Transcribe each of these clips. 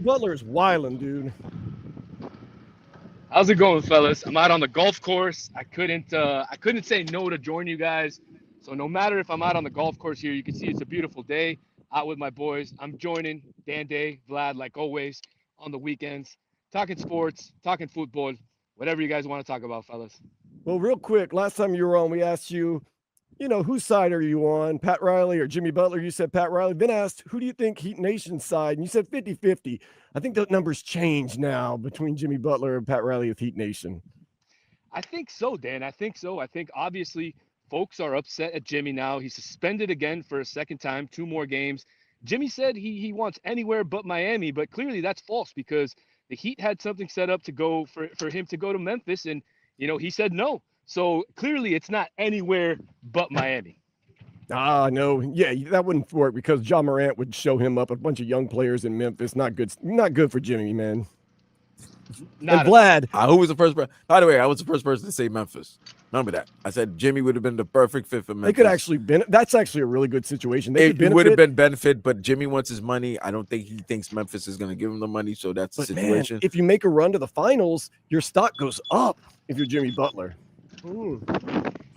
Butler is wilding, dude. How's it going, fellas? I'm out on the golf course. I couldn't say no to join you guys. So no matter if I'm out on the golf course here, you can see it's a beautiful day out with my boys. I'm joining Dan Day, Vlad, like always, on the weekends, talking sports, talking football, whatever you guys want to talk about, fellas. Well, real quick, last time you were on, we asked you, whose side are you on, Pat Riley or Jimmy Butler? You said Pat Riley. Then asked, who do you think Heat Nation's side? And you said 50-50. I think the numbers change now between Jimmy Butler and Pat Riley with Heat Nation. I think so, Dan. I think so. I think obviously folks are upset at Jimmy now. He's suspended again for a second time, two more games. Jimmy said he wants anywhere but Miami, but clearly that's false because the Heat had something set up to go for him to go to Memphis, and he said no. So clearly it's not anywhere but Miami. No. Yeah, that wouldn't work because John Morant would show him up a bunch of young players in Memphis. Not good for Jimmy, man. And Not at all. Vlad, Who was the first person? By the way, I was the first person to say Memphis. Remember that. I said Jimmy would have been the perfect fit for Memphis. they could actually that's actually a really good situation. They could It would have benefit. been benefit, but Jimmy wants his money. I don't think he thinks Memphis is going to give him the money, so that's the But man, situation. if you make a run to the finals, your stock goes up if you're Jimmy Butler.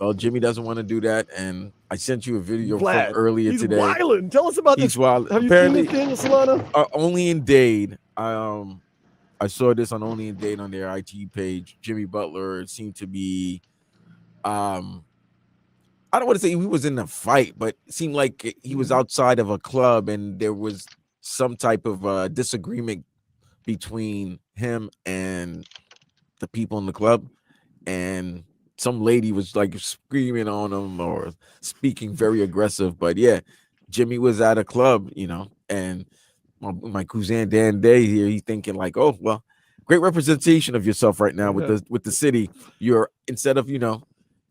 Well, Jimmy doesn't want to do that, and I sent you a video Vlad, from earlier he's today. wildin'. Tell us about He's this. wild. Have you Apparently, seen this, Daniel Solana? Only in Dade. I saw this on Only in Dade on their IT page. Jimmy Butler seemed to be, I don't want to say he was in a fight, but it seemed like he was outside of a club, and there was some type of disagreement between him and the people in the club, and some lady was like screaming on him or speaking very aggressive. But yeah, Jimmy was at a club, and my cousin Dan Day here, he's thinking like, oh well, great representation of yourself right now with the city. You're instead of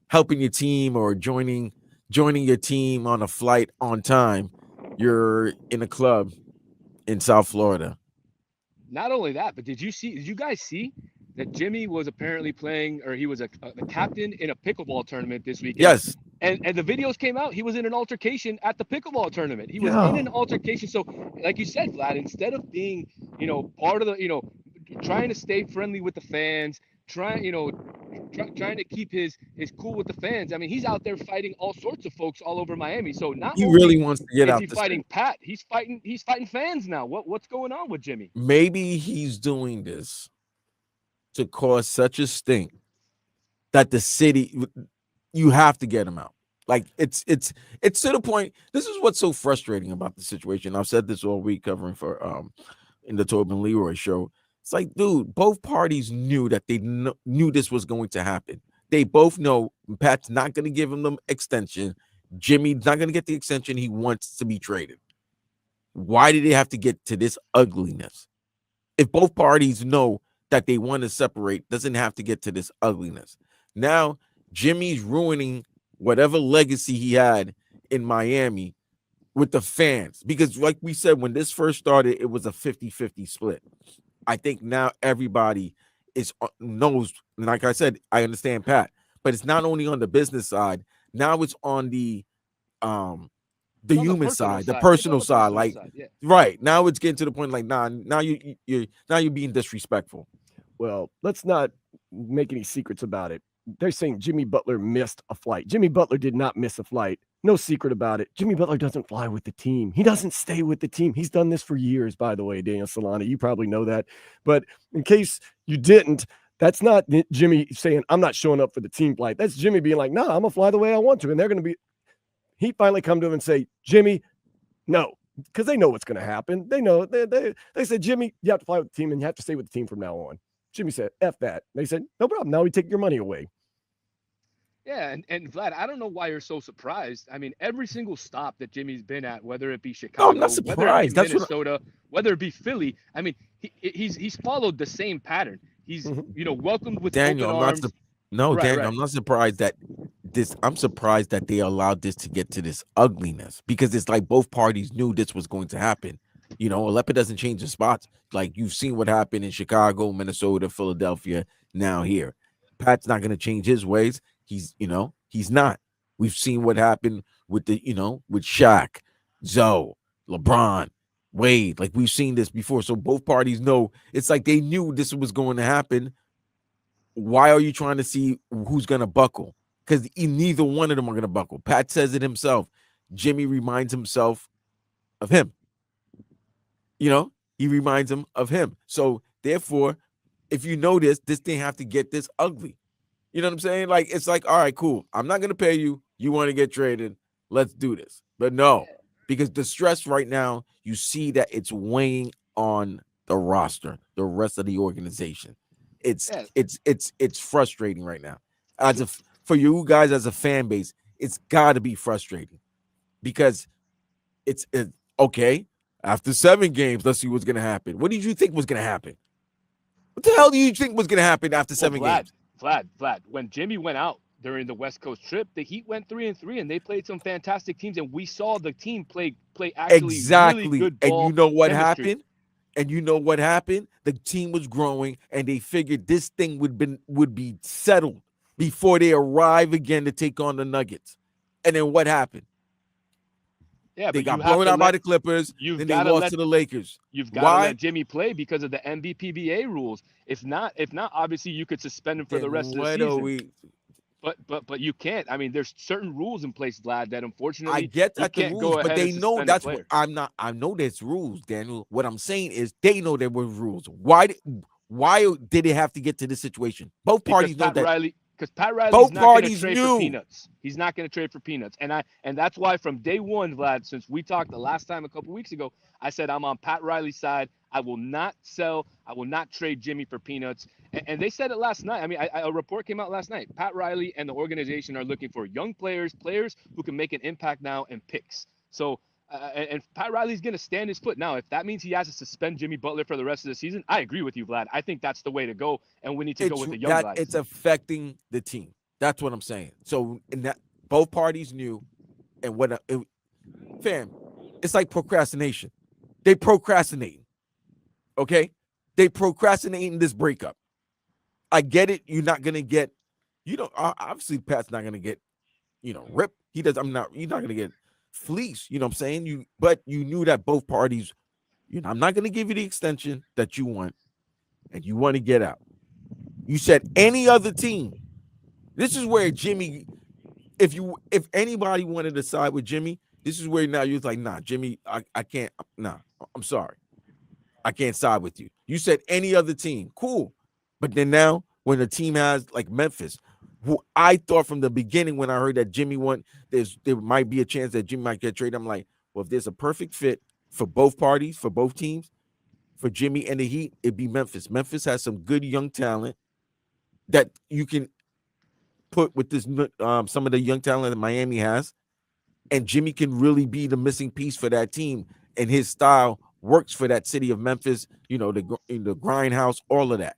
helping your team or joining your team on a flight on time, you're in a club in South Florida. Not only that, but did you guys see that Jimmy was apparently playing, or he was a captain in a pickleball tournament this weekend? Yes. And the videos came out. He was in an altercation at the pickleball tournament. He was Yeah. in an altercation. So, like you said, Vlad, instead of being, part of the, trying to stay friendly with the fans, trying to keep his cool with the fans. I mean, he's out there fighting all sorts of folks all over Miami. So not He only really wants to get is out he the fighting Pat, he's fighting fans now. What's going on with Jimmy? Maybe he's doing this to cause such a stink that the city, you have to get him out. Like it's to the point. This is what's so frustrating about the situation. I've said this all week covering for in the Tobin Leroy show. It's like, dude, both parties knew that they knew this was going to happen. They both know Pat's not going to give him the extension. Jimmy's not going to get the extension. He wants to be traded. Why did they have to get to this ugliness? If both parties know that they want to separate, doesn't have to get to this ugliness. Now, Jimmy's ruining whatever legacy he had in Miami with the fans. Because like we said, when this first started, it was a 50-50 split. I think now everybody knows, like I said, I understand Pat, but it's not only on the business side. Now it's on the human side, the personal side. Like, yeah. right now it's getting to the point like, now you're being disrespectful. Well, let's not make any secrets about it. They're saying Jimmy Butler missed a flight. Jimmy Butler did not miss a flight. No secret about it. Jimmy Butler doesn't fly with the team. He doesn't stay with the team. He's done this for years, by the way, Daniel Solana. You probably know that. But in case you didn't, that's not Jimmy saying, I'm not showing up for the team flight. That's Jimmy being like, no, I'm going to fly the way I want to. And they're going to be, he finally come to him and say, Jimmy, no, because they know what's going to happen. They know. They said, Jimmy, you have to fly with the team and you have to stay with the team from now on. Jimmy said, F that. They said, no problem. Now we take your money away. Yeah, and Vlad, I don't know why you're so surprised. I mean, every single stop that Jimmy's been at, whether it be Chicago, I'm not whether it be surprised. That's what Minnesota, whether it be Philly, I mean, he's followed the same pattern. He's welcomed with Daniel, open arms. Daniel, I'm not surprised that I'm surprised that they allowed this to get to this ugliness because it's like both parties knew this was going to happen. Alepa doesn't change the spots. Like you've seen what happened in Chicago, Minnesota, Philadelphia, now here. Pat's not going to change his ways. He's not. We've seen what happened with with Shaq, Zoe, LeBron, Wade. Like we've seen this before. So both parties know it's like they knew this was going to happen. Why are you trying to see who's going to buckle? Because neither one of them are going to buckle. Pat says it himself. Jimmy reminds himself of him. You know, he reminds him of him. So therefore, if you notice, this didn't have to get this ugly. You know what I'm saying? Like, it's like, all right, cool. I'm not going to pay you. You want to get traded. Let's do this. But no, because the stress right now, you see that it's weighing on the roster, the rest of the organization. It's frustrating right now. For you guys as a fan base, it's got to be frustrating because it's okay. After 7 games, let's see what's going to happen. What did you think was going to happen? What the hell do you think was going to happen after 7 games? Vlad, when Jimmy went out during the West Coast trip, the Heat went 3-3, and they played some fantastic teams, and we saw the team play actually really good ball. And you know what chemistry. happened? And you know what happened? The team was growing, and they figured this thing would be settled before they arrive again to take on the Nuggets. And then what happened? Yeah, they got blown out by the Clippers. Then they lost to the Lakers. You've got to let Jimmy play because of the NBPBA rules. If not, obviously you could suspend him for the rest of the season. But you can't. I mean, there's certain rules in place, Vlad, that unfortunately I get that you the can't rules, go but ahead they and know suspend that's a player. what I'm not. I know there's rules, Daniel. What I'm saying is they know there were rules. Why did it have to get to this situation? Both parties know that. Because Pat Riley's not going to trade for peanuts. He's not going to trade for peanuts. And that's why from day one, Vlad, since we talked the last time a couple weeks ago, I said I'm on Pat Riley's side. I will not sell. I will not trade Jimmy for peanuts. And they said it last night. I mean, a report came out last night. Pat Riley and the organization are looking for young players who can make an impact now, and picks. So, and Pat Riley's going to stand his foot. Now, if that means he has to suspend Jimmy Butler for the rest of the season, I agree with you, Vlad. I think that's the way to go, and we need to go with the young guys. It's affecting the team. That's what I'm saying. So, both parties knew, and fam, it's like procrastination. They procrastinating, okay? They procrastinating this breakup. I get it. You're not gonna get, obviously Pat's not gonna get, ripped. He's not gonna get fleeced. You know what I'm saying? But you knew that both parties, I'm not gonna give you the extension that you want, and you want to get out. You said any other team. This is where Jimmy, if anybody wanted to side with Jimmy, this is where now you're like, nah, Jimmy, I can't, nah, I'm sorry. I can't side with you. You said any other team, cool. But then now when a team has like Memphis, who I thought from the beginning when I heard that Jimmy there might be a chance that Jimmy might get traded. I'm like, well, if there's a perfect fit for both parties, for both teams, for Jimmy and the Heat, it'd be Memphis. Memphis has some good young talent that you can put with this some of the young talent that Miami has, and Jimmy can really be the missing piece for that team, and his style works for that city of Memphis, the grindhouse, all of that.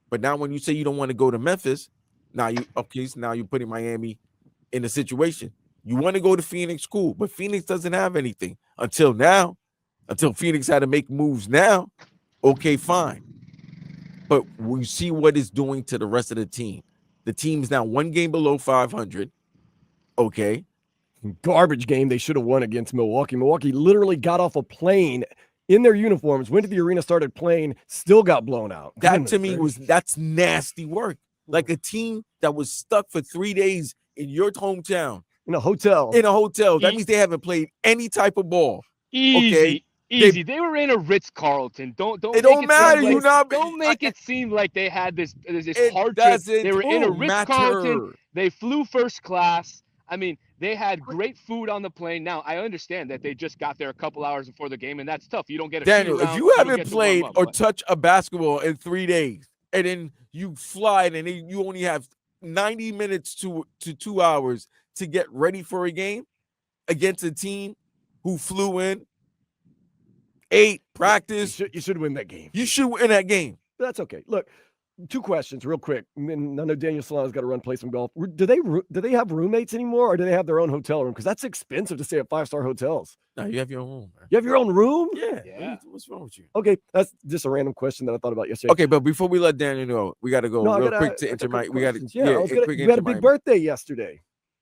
But now when you say you don't want to go to Memphis, now you're putting Miami in a situation. You want to go to Phoenix, cool, but Phoenix doesn't have anything until Phoenix had to make moves now. Okay, fine. But we see what it's doing to the rest of the team. The team is now 1 game below 500. Okay. Garbage game they should have won against Milwaukee. Milwaukee literally got off a plane in their uniforms, went to the arena, started playing, still got blown out. That to me that's nasty work. Like a team that was stuck for 3 days in your hometown. In a hotel. That means they haven't played any type of ball. Easy. Okay? Easy. They were in a Ritz-Carlton. Don't matter. Don't make it seem like they had this hard trip. They were in a Ritz-Carlton. They flew first class. I mean, they had great food on the plane. Now, I understand that they just got there a couple hours before the game, and that's tough. You don't get a Daniel, shoot around, if you haven't don't played or touched a basketball in 3 days, and then you fly and then you only have 90 minutes to 2 hours to get ready for a game against a team who flew in, ate, practiced. You should win that game. You should win that game. That's okay. Look, 2 questions real quick. I know Daniel Solana's got to run play some golf. Do they have roommates anymore, or do they have their own hotel room? Because that's expensive to stay at 5-star hotels. No, you have your own room. Man. You have your own room? Yeah. What's wrong with you? Okay, that's just a random question that I thought about yesterday. Okay, but before we let Daniel know, we got to go real quick to enter my. We got to. You had a big birthday yesterday.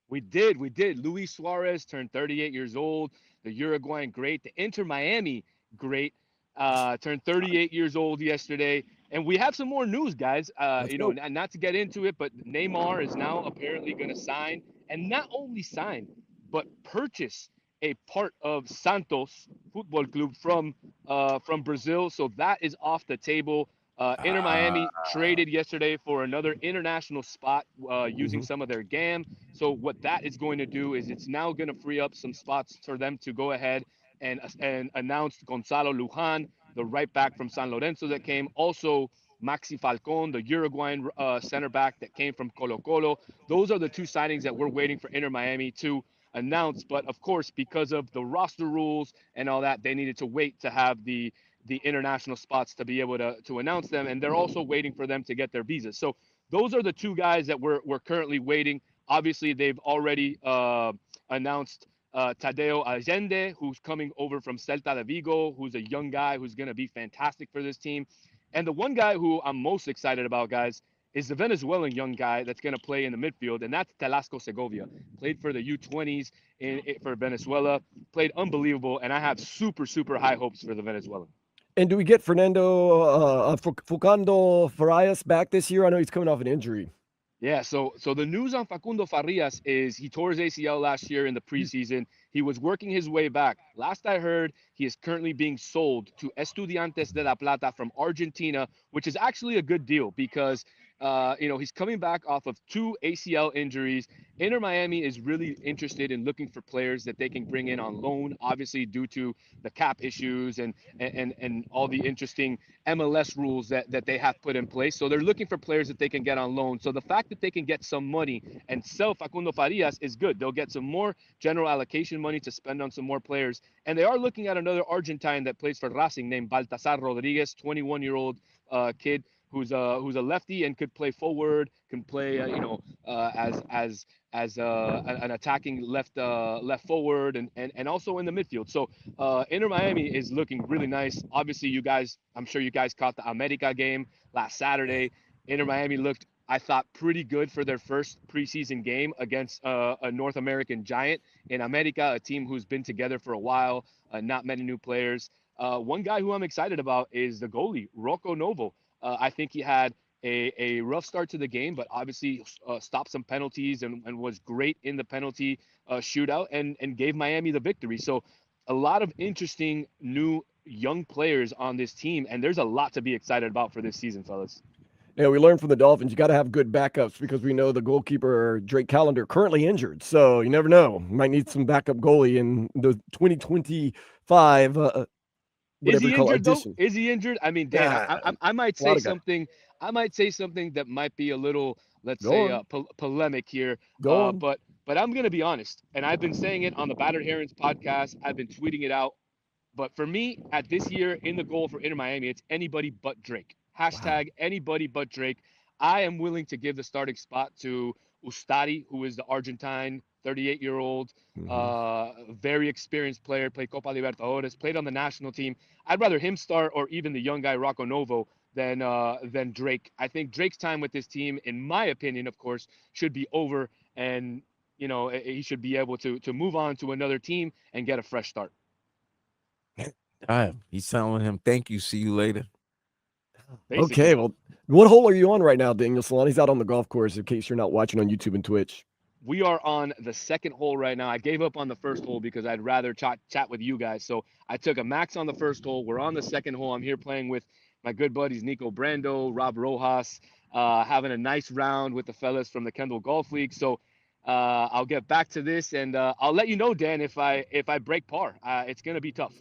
We did. Luis Suarez turned 38 years old. The Uruguayan great. The Inter Miami great. Turned 38 years old yesterday. And we have some more news, guys. Let's go. Not to get into it, but Neymar is now apparently going to sign, and not only sign, but purchase a part of Santos Football Club from Brazil. So that is off the table. Inter Ah, Miami traded yesterday for another international spot using Mhm. some of their GAM. So what that is going to do is it's now going to free up some spots for them to go ahead and announced Gonzalo Lujan, the right back from San Lorenzo that came. Also, Maxi Falcon, the Uruguayan center back that came from Colo Colo. Those are the two signings that we're waiting for Inter Miami to announce. But of course, because of the roster rules and all that, they needed to wait to have the international spots to be able to announce them. And they're also waiting for them to get their visas. So those are the two guys that we're currently waiting. Obviously, they've already announced Tadeo Allende, who's coming over from Celta de Vigo, who's a young guy who's going to be fantastic for this team. And the one guy who I'm most excited about, guys, is the Venezuelan young guy that's going to play in the midfield, and that's Telasco Segovia. Played for the U20s for Venezuela, played unbelievable, and I have super, super high hopes for the Venezuelan. And do we get Fernando Farias back this year? I know he's coming off an injury. Yeah, so the news on Facundo Farias is he tore his ACL last year in the preseason. He was working his way back. Last I heard, he is currently being sold to Estudiantes de La Plata from Argentina, which is actually a good deal because he's coming back off of two ACL injuries. Inter Miami is really interested in looking for players that they can bring in on loan, obviously due to the cap issues and all the interesting MLS rules that they have put in place. So they're looking for players that they can get on loan. So the fact that they can get some money and sell Facundo Farias is good. They'll get some more general allocation money to spend on some more players. And they are looking at another Argentine that plays for Racing named Baltasar Rodriguez, 21-year-old kid who's a lefty and could play forward, can play as an attacking left forward and also in the midfield. So Inter Miami is looking really nice. Obviously, I'm sure you guys caught the America game last Saturday. Inter Miami looked, I thought, pretty good for their first preseason game against a North American giant in America, a team who's been together for a while, not many new players. One guy who I'm excited about is the goalie, Rocco Novo. I think he had a rough start to the game, but obviously stopped some penalties and was great in the penalty shootout and gave Miami the victory. So a lot of interesting new young players on this team, and there's a lot to be excited about for this season, fellas. Yeah, we learned from the Dolphins. You got to have good backups because we know the goalkeeper Drake Callender currently injured. So you never know. You might need some backup goalie in the 2025 Is whatever you he call it, injured though? audition. Is he injured? I mean, Dan, Yeah, I might a lot say of guys. something. I might say something that might be a little, let's Go say, on, polemic here. go on. But I'm gonna be honest, and I've been saying it on the Battered Herons podcast. I've been tweeting it out. But for me, at this year in the goal for Inter Miami, it's anybody but Drake. Wow. Hashtag anybody but Drake. I am willing to give the starting spot to Ustari, who is the Argentine 38-year-old, Hmm. very experienced player, played Copa Libertadores, played on the national team. I'd rather him start or even the young guy Rocco Novo than Drake. I think Drake's time with this team, in my opinion, of course, should be over, and he should be able to move on to another team and get a fresh start. he's telling him, "Thank you. See you later." Basically. Okay, well, what hole are you on right now, Daniel Solani's out on the golf course in case you're not watching on YouTube and Twitch. We are on the second hole right now. I gave up on the first hole because I'd rather chat with you guys. So I took a max on the first hole. We're on the second hole. I'm here playing with my good buddies Nico Brando, Rob Rojas, having a nice round with the fellas from the Kendall Golf League. So I'll get back to this and I'll let you know, Dan, if I break par. It's gonna be tough.